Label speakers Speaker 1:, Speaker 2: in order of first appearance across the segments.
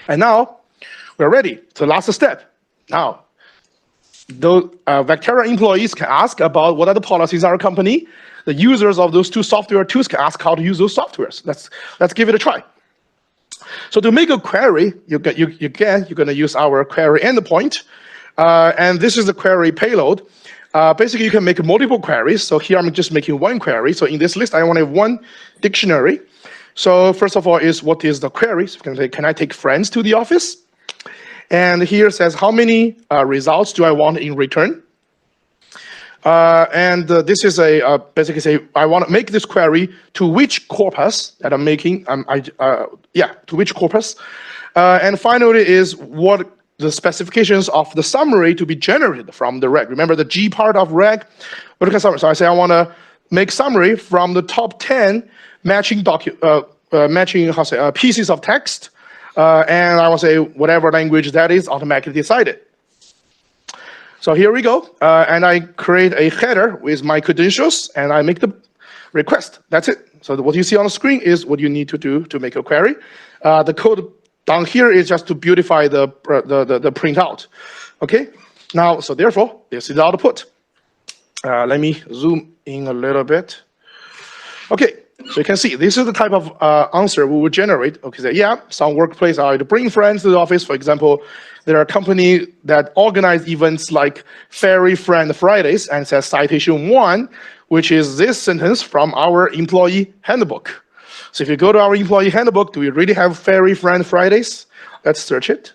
Speaker 1: And now we're ready. So last step. Now, those Vectara employees can ask about what are the policies in our company. The users of those two software tools can ask how to use those softwares. Let's give it a try. So to make a query, you're going to use our query endpoint. And this is the query payload. Basically, you can make multiple queries. So here I'm just making one query. So in this list, I want to have one dictionary. So first of all is what is the query? So can I take friends to the office? And here says how many results do I want in return? This is a basically say I want to make this query to which corpus that I'm making. To which corpus. And finally is what the specifications of the summary to be generated from the reg. Remember the G part of reg? What kind summary? So I say I want to make summary from the top 10 matching pieces of text, and I will say whatever language that is automatically decided. So here we go, and I create a header with my credentials, and I make the request. That's it. So what you see on the screen is what you need to do to make a query. The code down here is just to beautify the printout. Okay. Now, so therefore, this is the output. Let me zoom in a little bit. Okay. So you can see this is the type of answer we will generate. Okay, so yeah, some workplace are to bring friends to the office. For example, there are companies that organize events like Fairy Friend Fridays, and says citation 1, which is this sentence from our employee handbook. So if you go to our employee handbook, do we really have Fairy Friend Fridays? Let's search it.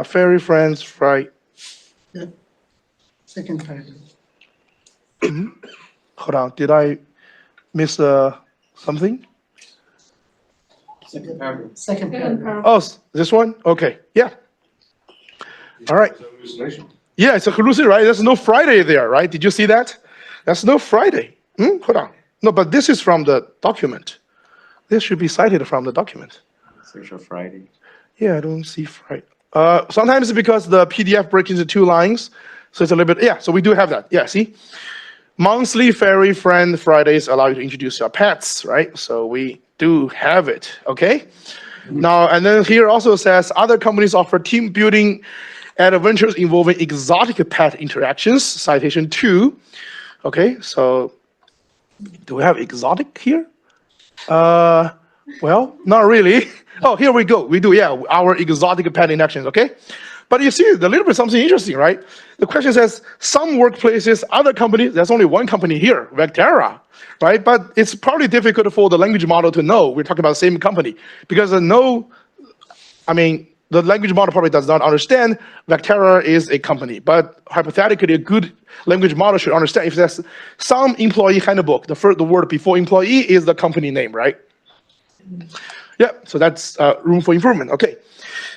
Speaker 1: Fairy Friends Friday.
Speaker 2: Yeah. Second paragraph.
Speaker 1: Hold on, did I miss something?
Speaker 2: Second paragraph.
Speaker 1: Oh, this one? Okay, yeah. All right. Yeah, it's a hallucination, right? There's no Friday there, right? Did you see that? There's no Friday. Hold on. No, but this is from the document. This should be cited from the document.
Speaker 3: Search for Friday.
Speaker 1: Yeah, I don't see Friday. Sometimes it's because the PDF breaks into 2 lines, so it's a little bit, yeah, so we do have that. Yeah, see? Monthly Fairy Friend Fridays allow you to introduce your pets, right? So we do have it, okay? Now, and then here also says other companies offer team building adventures involving exotic pet interactions, citation 2. Okay, so do we have exotic here? Well, not really. Oh, here we go. We do, yeah, our exotic pet interactions, okay? But you see, a little bit something interesting, right? The question says, some workplaces, other companies, there's only one company here, Vectara, right? But it's probably difficult for the language model to know we're talking about the same company, because the language model probably does not understand Vectara is a company. But hypothetically, a good language model should understand if there's some employee handbook, the word before employee is the company name, right? Yeah, so that's room for improvement. Okay.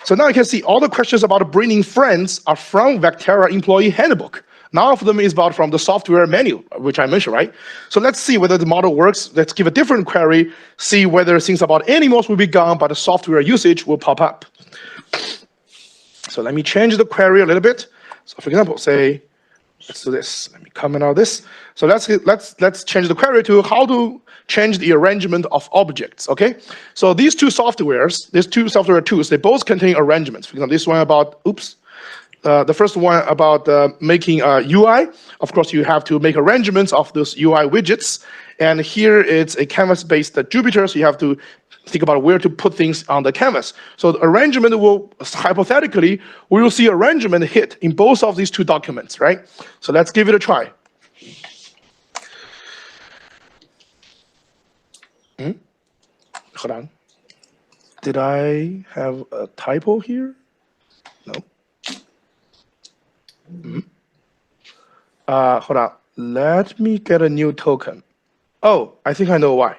Speaker 1: So now you can see all the questions about bringing friends are from Vectara employee handbook. None of them is about from the software menu, which I mentioned, right? So let's see whether the model works. Let's give a different query, see whether things about animals will be gone, but the software usage will pop up. So let me change the query a little bit. So for example, say, let's do this. Let me comment on this. So let's change the query to how to change the arrangement of objects, okay? So these two software tools, they both contain arrangements. For example, this one about, the first one about making a UI. Of course, you have to make arrangements of those UI widgets. And here it's a canvas-based Jupyter, so you have to think about where to put things on the canvas. So the arrangement will, hypothetically, we will see arrangement hit in both of these 2 documents, right? So let's give it a try. Hold on. Did I have a typo here? No. Hold on. Let me get a new token. Oh, I think I know why.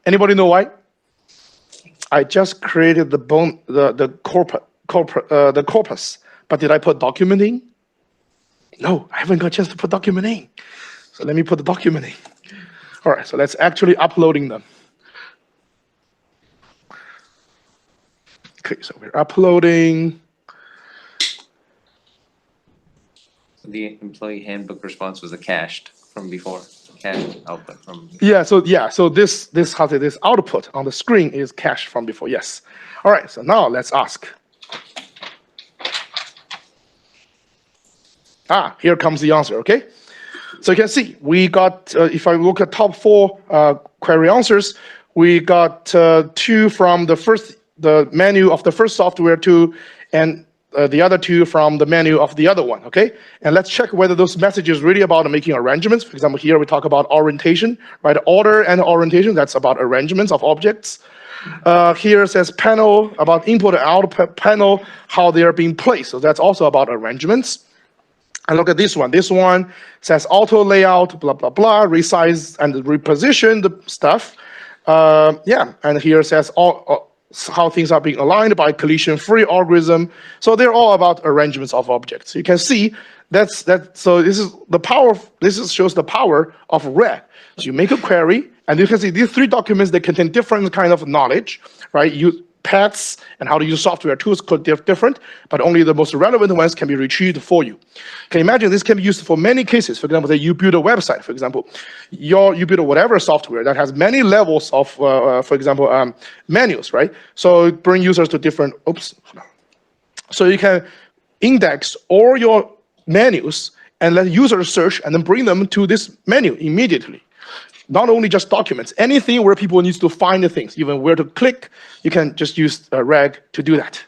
Speaker 1: Anybody know why? I just created the corpus, but did I put document in? No, I haven't got a chance to put document in. So let me put the document in. All right, so let's actually uploading them. Okay, so we're uploading.
Speaker 3: The employee handbook response was a cached from before. cache output from.
Speaker 1: So this output on the screen is cached from before. Yes. All right. So now let's ask. Here comes the answer. Okay. So you can see we got. If I look at top 4 query answers, we got 2 from the menu of the first software 2, and the other 2 from the menu of the other one, okay? And let's check whether those messages really about making arrangements. For example, here we talk about orientation, right? Order and orientation, that's about arrangements of objects. Here it says panel, about input and output panel, how they are being placed. So that's also about arrangements. And look at this one. This one says auto layout, blah, blah, blah, resize and reposition the stuff. And here it says how things are being aligned by collision-free algorithm. So they're all about arrangements of objects. You can see so this is the power. Shows the power of RAG. So you make a query, and you can see these 3 documents, they contain different kind of knowledge, right? Paths and how to use software tools could be different, but only the most relevant ones can be retrieved for you. Can you imagine this can be used for many cases? For example, that you build a website, for example, you build whatever software that has many levels of, for example, menus, right? So bring users to different, So you can index all your menus and let users search and then bring them to this menu immediately. Not only just documents, anything where people need to find the things, even where to click, you can just use RAG to do that.